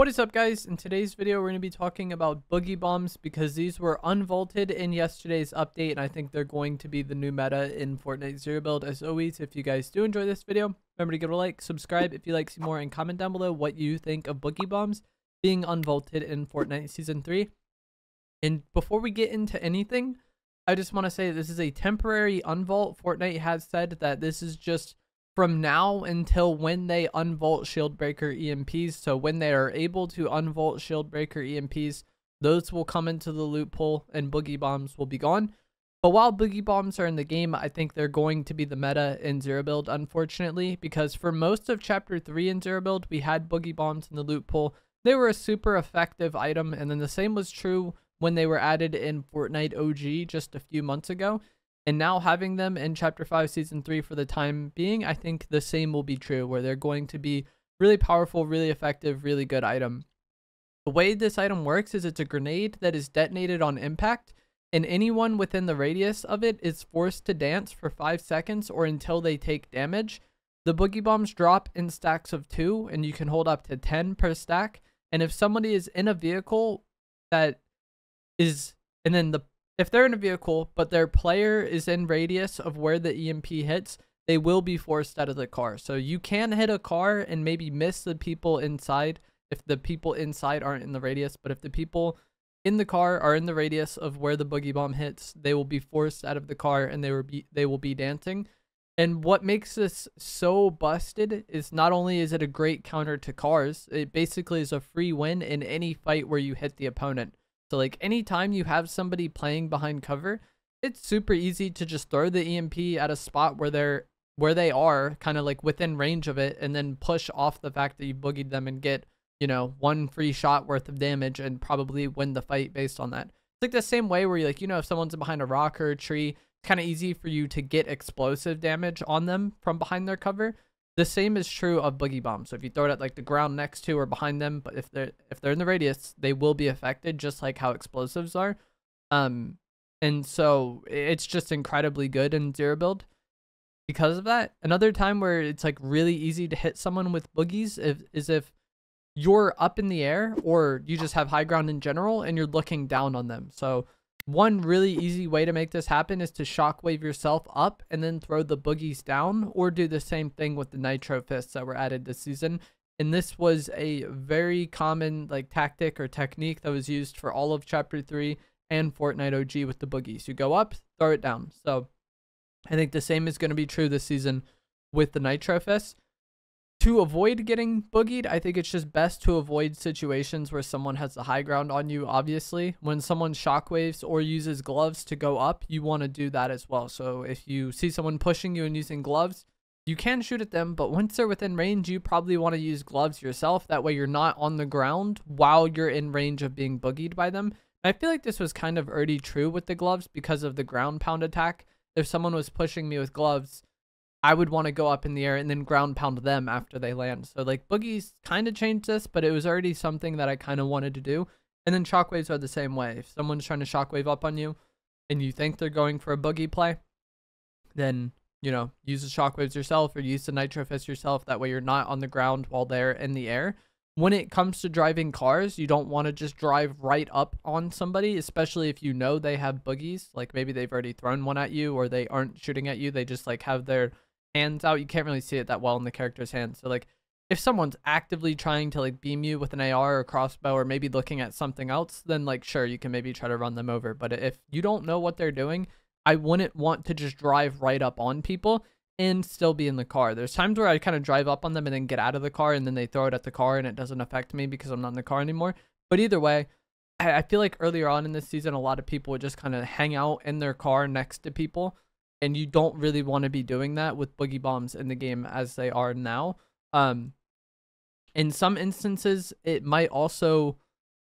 What is up, guys? In today's video we're going to be talking about Boogie Bombs because these were unvaulted in yesterday's update, and I think they're going to be the new meta in Fortnite Zero Build. As always, if you guys do enjoy this video, remember to give it a like, subscribe if you like to see more, and comment down below what you think of Boogie Bombs being unvaulted in Fortnite Season 3. And before we get into anything, I just want to say this is a temporary unvault. Fortnite has said that this is just from now until when they unvault Shieldbreaker EMPs. So when they are able to unvault Shieldbreaker EMPs, those will come into the loot pool and Boogie Bombs will be gone. But while Boogie Bombs are in the game, I think they're going to be the meta in Zero Build, unfortunately, because for most of Chapter 3 in Zero Build, we had Boogie Bombs in the loot pool. They were a super effective item, and then the same was true when they were added in Fortnite OG just a few months ago. And now having them in Chapter 5 Season 3 for the time being, I think the same will be true, where they're going to be really powerful, really effective, really good item. The way this item works is it's a grenade that is detonated on impact, and anyone within the radius of it is forced to dance for 5 seconds or until they take damage. The Boogie Bombs drop in stacks of 2, and you can hold up to 10 per stack. And if somebody is in a vehicle that is, and then if they're in a vehicle, but their player is in radius of where the EMP hits, they will be forced out of the car. So you can hit a car and maybe miss the people inside if the people inside aren't in the radius. But if the people in the car are in the radius of where the Boogie Bomb hits, they will be forced out of the car and they will be dancing. And what makes this so busted is not only is it a great counter to cars, it basically is a free win in any fight where you hit the opponent. So like anytime you have somebody playing behind cover, it's super easy to just throw the EMP at a spot where they are kind of like within range of it, and then push off the fact that you boogied them and get, you know, one free shot worth of damage and probably win the fight based on that. It's like the same way where you like, you know, if someone's behind a rock or a tree, it's kind of easy for you to get explosive damage on them from behind their cover. The same is true of Boogie Bombs. So if you throw it at like the ground next to or behind them, but if they're in the radius, they will be affected just like how explosives are. And so it's just incredibly good in Zero Build because of that. Another time where it's like really easy to hit someone with boogies is if you're up in the air or you just have high ground in general and you're looking down on them. So one really easy way to make this happen is to shockwave yourself up and then throw the boogies down, or do the same thing with the nitro fists that were added this season. And this was a very common like tactic or technique that was used for all of Chapter 3 and Fortnite OG with the boogies. You go up, throw it down. So I think the same is going to be true this season with the nitro fists. To avoid getting boogied, I think it's just best to avoid situations where someone has the high ground on you, obviously. When someone shockwaves or uses gloves to go up, you want to do that as well. So if you see someone pushing you and using gloves, you can shoot at them, but once they're within range, you probably want to use gloves yourself. That way you're not on the ground while you're in range of being boogied by them. I feel like this was kind of already true with the gloves because of the ground pound attack. If someone was pushing me with gloves, I would want to go up in the air and then ground pound them after they land. So like boogies kind of changed this, but it was already something that I kind of wanted to do. And then shockwaves are the same way. If someone's trying to shockwave up on you and you think they're going for a boogie play, then, you know, use the shockwaves yourself or use the nitro fist yourself. That way you're not on the ground while they're in the air. When it comes to driving cars, you don't want to just drive right up on somebody, especially if you know they have boogies. Like maybe they've already thrown one at you or they aren't shooting at you. They just like have their hands out. You can't really see it that well in the character's hands. So like if someone's actively trying to like beam you with an AR or crossbow or maybe looking at something else, then like sure, you can maybe try to run them over. But if you don't know what they're doing, I wouldn't want to just drive right up on people and still be in the car. There's times where I kind of drive up on them and then get out of the car and then they throw it at the car and it doesn't affect me because I'm not in the car anymore. But either way, I feel like earlier on in this season, a lot of people would just kind of hang out in their car next to people. And you don't really want to be doing that with Boogie Bombs in the game as they are now. In some instances, it might also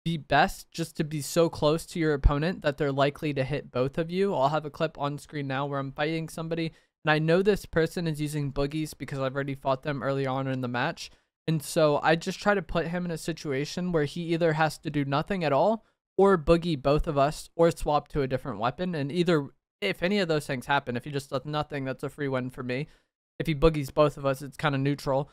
be best just to be so close to your opponent that they're likely to hit both of you. I'll have a clip on screen now where I'm fighting somebody, and I know this person is using boogies because I've already fought them early on in the match. And so I just try to put him in a situation where he either has to do nothing at all or boogie both of us or swap to a different weapon. And either if any of those things happen, if he just does nothing, that's a free win for me. If he boogies both of us, it's kind of neutral.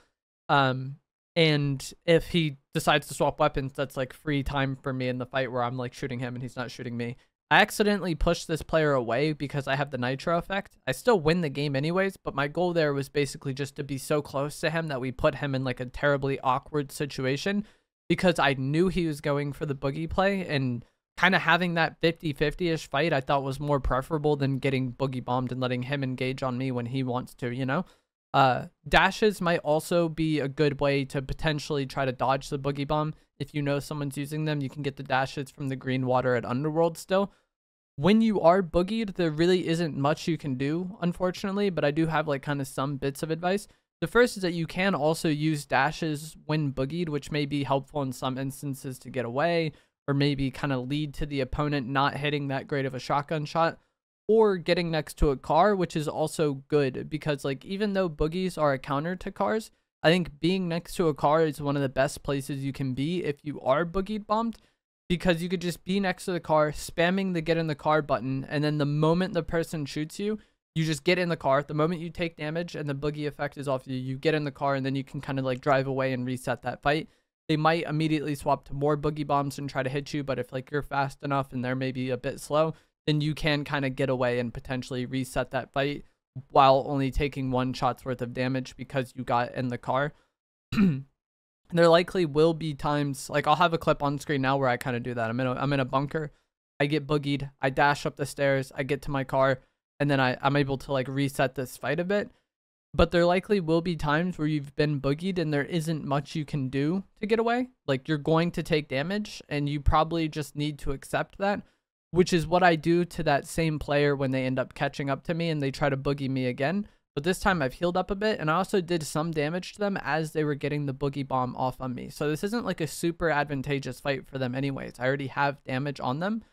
And if he decides to swap weapons, that's like free time for me in the fight where I'm like shooting him and he's not shooting me. I accidentally pushed this player away because I have the nitro effect. I still win the game anyways, but my goal there was basically just to be so close to him that we put him in like a terribly awkward situation, because I knew he was going for the boogie play, and kind of having that 50-50-ish fight I thought was more preferable than getting boogie bombed and letting him engage on me when he wants to, you know? Dashes might also be a good way to potentially try to dodge the boogie bomb. If you know someone's using them, you can get the dashes from the green water at Underworld still. When you are boogied, there really isn't much you can do, unfortunately, but I do have like kind of some bits of advice. The first is that you can also use dashes when boogied, which may be helpful in some instances to get away, or maybe kind of lead to the opponent not hitting that great of a shotgun shot, or getting next to a car, which is also good because like even though boogies are a counter to cars, I think being next to a car is one of the best places you can be if you are boogied bombed, because you could just be next to the car, spamming the get in the car button, and then the moment the person shoots you, you just get in the car. The moment you take damage and the boogie effect is off you, you get in the car, and then you can kind of like drive away and reset that fight. They might immediately swap to more boogie bombs and try to hit you, but if like you're fast enough and they're maybe a bit slow, then you can kind of get away and potentially reset that fight while only taking one shot's worth of damage because you got in the car. There likely will be times, like I'll have a clip on screen now where I kind of do that. I'm in a bunker, I get boogied, I dash up the stairs, I get to my car, and then I'm able to like reset this fight a bit. But there likely will be times where you've been boogied and there isn't much you can do to get away. Like you're going to take damage and you probably just need to accept that, which is what I do to that same player when they end up catching up to me and they try to boogie me again. But this time I've healed up a bit, and I also did some damage to them as they were getting the boogie bomb off on me. So this isn't like a super advantageous fight for them anyways. I already have damage on them.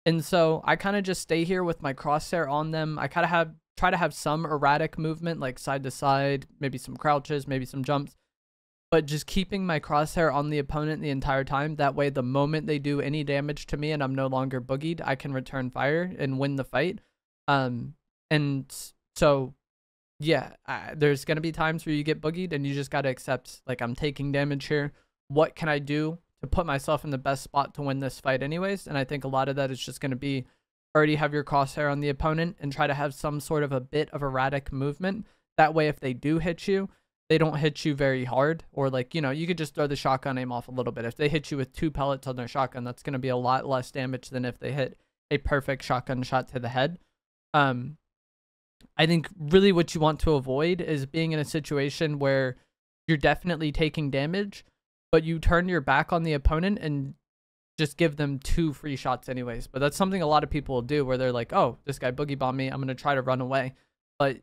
And so I kind of just stay here with my crosshair on them. I kind of try to have some erratic movement, like side to side, maybe some crouches, maybe some jumps, but just keeping my crosshair on the opponent the entire time. That way, the moment they do any damage to me and I'm no longer boogied, I can return fire and win the fight. And so yeah, there's going to be times where you get boogied and you just got to accept, like, I'm taking damage here. What can I do to put myself in the best spot to win this fight anyways? And I think a lot of that is just going to be already have your crosshair on the opponent and try to have some sort of a bit of erratic movement. That way, if they do hit you, they don't hit you very hard, or like, you know, you could just throw the shotgun aim off a little bit. If they hit you with 2 pellets on their shotgun, that's going to be a lot less damage than if they hit a perfect shotgun shot to the head. I think really what you want to avoid is being in a situation where you're definitely taking damage, but you turn your back on the opponent and just give them 2 free shots anyways. But that's something a lot of people will do, where they're like, oh, this guy boogie bombed me, I'm going to try to run away. But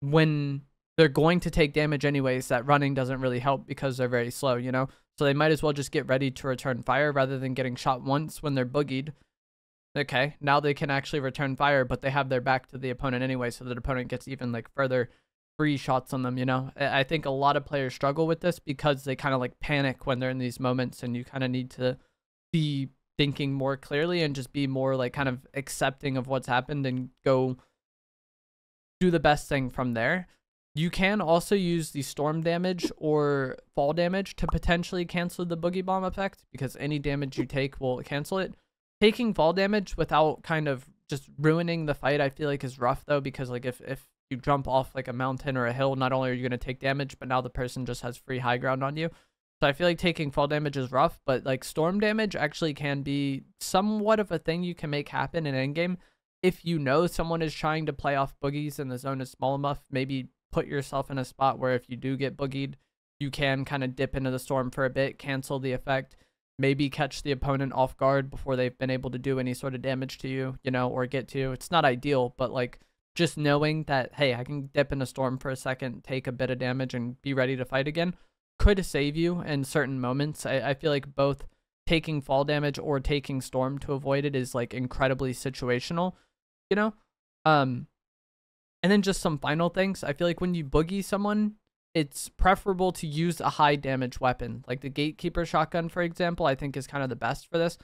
when they're going to take damage anyways, that running doesn't really help because they're very slow, you know? So they might as well just get ready to return fire rather than getting shot once when they're boogied. Okay, now they can actually return fire, but they have their back to the opponent anyway, so the opponent gets even like further free shots on them, you know? I think a lot of players struggle with this because they kind of like panic when they're in these moments, and you kind of need to be thinking more clearly and just be more like kind of accepting of what's happened and go do the best thing from there. You can also use the storm damage or fall damage to potentially cancel the boogie bomb effect, because any damage you take will cancel it. Taking fall damage without kind of just ruining the fight, I feel like is rough though, because like if you jump off like a mountain or a hill, not only are you going to take damage, but now the person just has free high ground on you. So I feel like taking fall damage is rough, but like storm damage actually can be somewhat of a thing you can make happen in endgame. If you know someone is trying to play off boogies and the zone is small enough, maybe put yourself in a spot where if you do get boogied, you can kind of dip into the storm for a bit, cancel the effect, maybe catch the opponent off guard before they've been able to do any sort of damage to you, you know, or get to you. It's not ideal, but like just knowing that, hey, I can dip in a storm for a second, take a bit of damage, and be ready to fight again could save you in certain moments. I feel like both taking fall damage or taking storm to avoid it is like incredibly situational, you know? And then just some final things. I feel like when you boogie someone, it's preferable to use a high damage weapon. Like the Gatekeeper shotgun, for example, I think is kind of the best for this.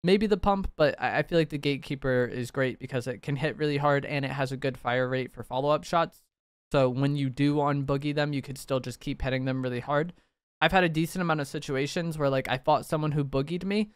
Maybe the pump, but I feel like the Gatekeeper is great because it can hit really hard and it has a good fire rate for follow-up shots. So when you do on boogie them, you could still just keep hitting them really hard. I've had a decent amount of situations where like I fought someone who boogied me,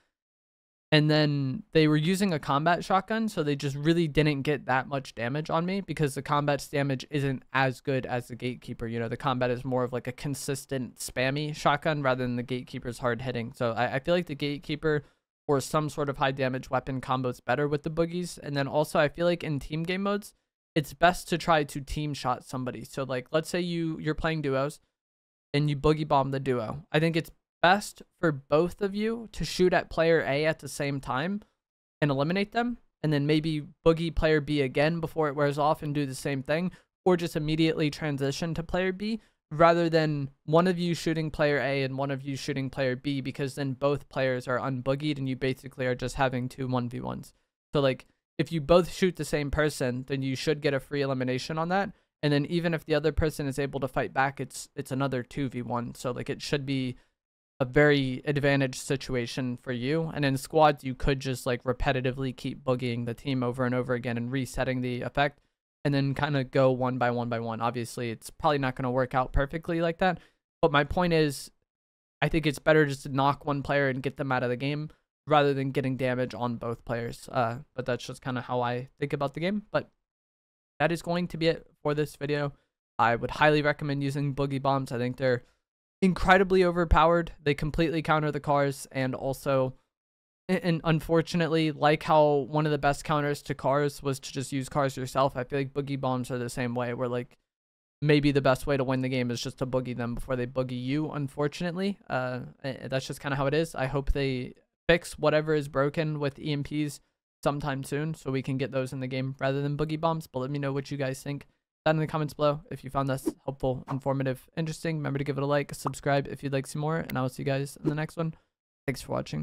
and then they were using a combat shotgun, so they just really didn't get that much damage on me because the combat's damage isn't as good as the gatekeeper. You know, the combat is more of like a consistent spammy shotgun rather than the gatekeeper's hard hitting. So I feel like the gatekeeper or some sort of high damage weapon combos better with the boogies. And then also I feel like in team game modes, it's best to try to team shot somebody. So like, let's say you're playing duos and you boogie bomb the duo. I think it's best for both of you to shoot at player A at the same time and eliminate them, and then maybe boogie player B again before it wears off and do the same thing, or just immediately transition to player B rather than one of you shooting player A and one of you shooting player B, because then both players are unboogied and you basically are just having two 1v1s. So like if you both shoot the same person, then you should get a free elimination on that. And then even if the other person is able to fight back, it's another 2v1. So like it should be a very advantaged situation for you. And in squads, you could just like repetitively keep boogieing the team over and over again and resetting the effect, and then kind of go one by one by one. Obviously, it's probably not going to work out perfectly like that. But my point is, I think it's better just to knock one player and get them out of the game rather than getting damage on both players. But that's just kind of how I think about the game. But that is going to be it for this video. I would highly recommend using Boogie Bombs. I think they're incredibly overpowered. They completely counter the cars, and also, and unfortunately, like how one of the best counters to cars was to just use cars yourself, I feel like Boogie Bombs are the same way, where like maybe the best way to win the game is just to boogie them before they boogie you, unfortunately. That's just kind of how it is. I hope they fix whatever is broken with EMPs sometime soon so we can get those in the game rather than Boogie Bombs. But let me know what you guys think down in the comments below. If you found this helpful, informative, interesting, remember to give it a like, subscribe if you'd like to see more, and I will see you guys in the next one. Thanks for watching.